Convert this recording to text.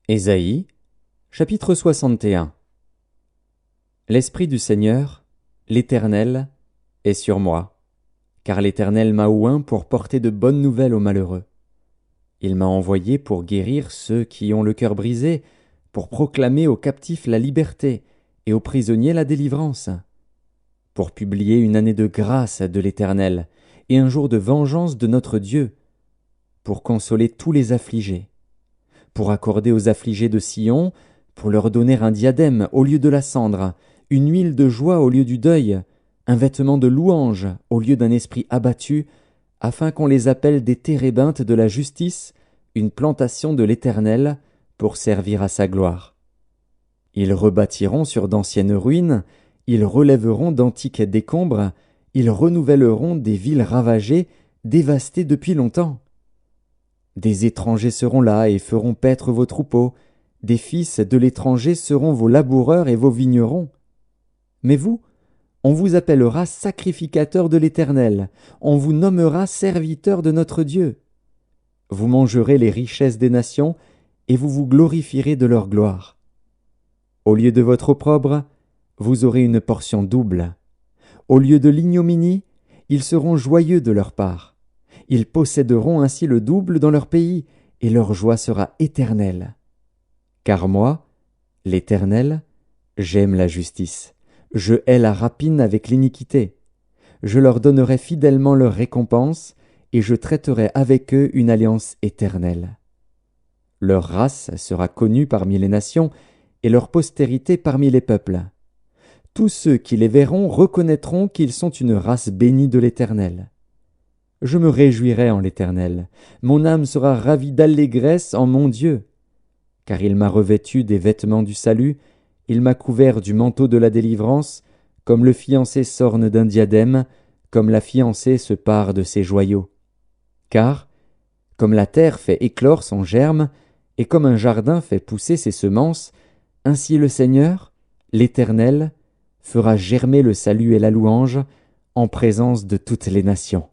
Ésaïe, chapitre 61. L'Esprit du Seigneur, l'Éternel, est sur moi, car l'Éternel m'a oint pour porter de bonnes nouvelles aux malheureux. Il m'a envoyé pour guérir ceux qui ont le cœur brisé, pour proclamer aux captifs la liberté et aux prisonniers la délivrance, pour publier une année de grâce de l'Éternel et un jour de vengeance de notre Dieu, pour consoler tous les affligés, pour accorder aux affligés de Sion, pour leur donner un diadème au lieu de la cendre, une huile de joie au lieu du deuil, un vêtement de louange au lieu d'un esprit abattu, afin qu'on les appelle des térébintes de la justice, une plantation de l'Éternel, pour servir à sa gloire. Ils rebâtiront sur d'anciennes ruines, ils relèveront d'antiques décombres, ils renouvelleront des villes ravagées, dévastées depuis longtemps. Des étrangers seront là et feront paître vos troupeaux, des fils de l'étranger seront vos laboureurs et vos vignerons. Mais vous, on vous appellera sacrificateurs de l'Éternel, on vous nommera serviteurs de notre Dieu. Vous mangerez les richesses des nations, et vous vous glorifierez de leur gloire. Au lieu de votre opprobre, vous aurez une portion double. Au lieu de l'ignominie, ils seront joyeux de leur part. Ils posséderont ainsi le double dans leur pays, et leur joie sera éternelle. Car moi, l'Éternel, j'aime la justice. Je hais la rapine avec l'iniquité. Je leur donnerai fidèlement leur récompense, et je traiterai avec eux une alliance éternelle. Leur race sera connue parmi les nations, et leur postérité parmi les peuples. Tous ceux qui les verront reconnaîtront qu'ils sont une race bénie de l'Éternel. Je me réjouirai en l'Éternel, mon âme sera ravie d'allégresse en mon Dieu. Car il m'a revêtu des vêtements du salut, il m'a couvert du manteau de la délivrance, comme le fiancé s'orne d'un diadème, comme la fiancée se pare de ses joyaux. Car, comme la terre fait éclore son germe, et comme un jardin fait pousser ses semences, ainsi le Seigneur, l'Éternel, fera germer le salut et la louange en présence de toutes les nations.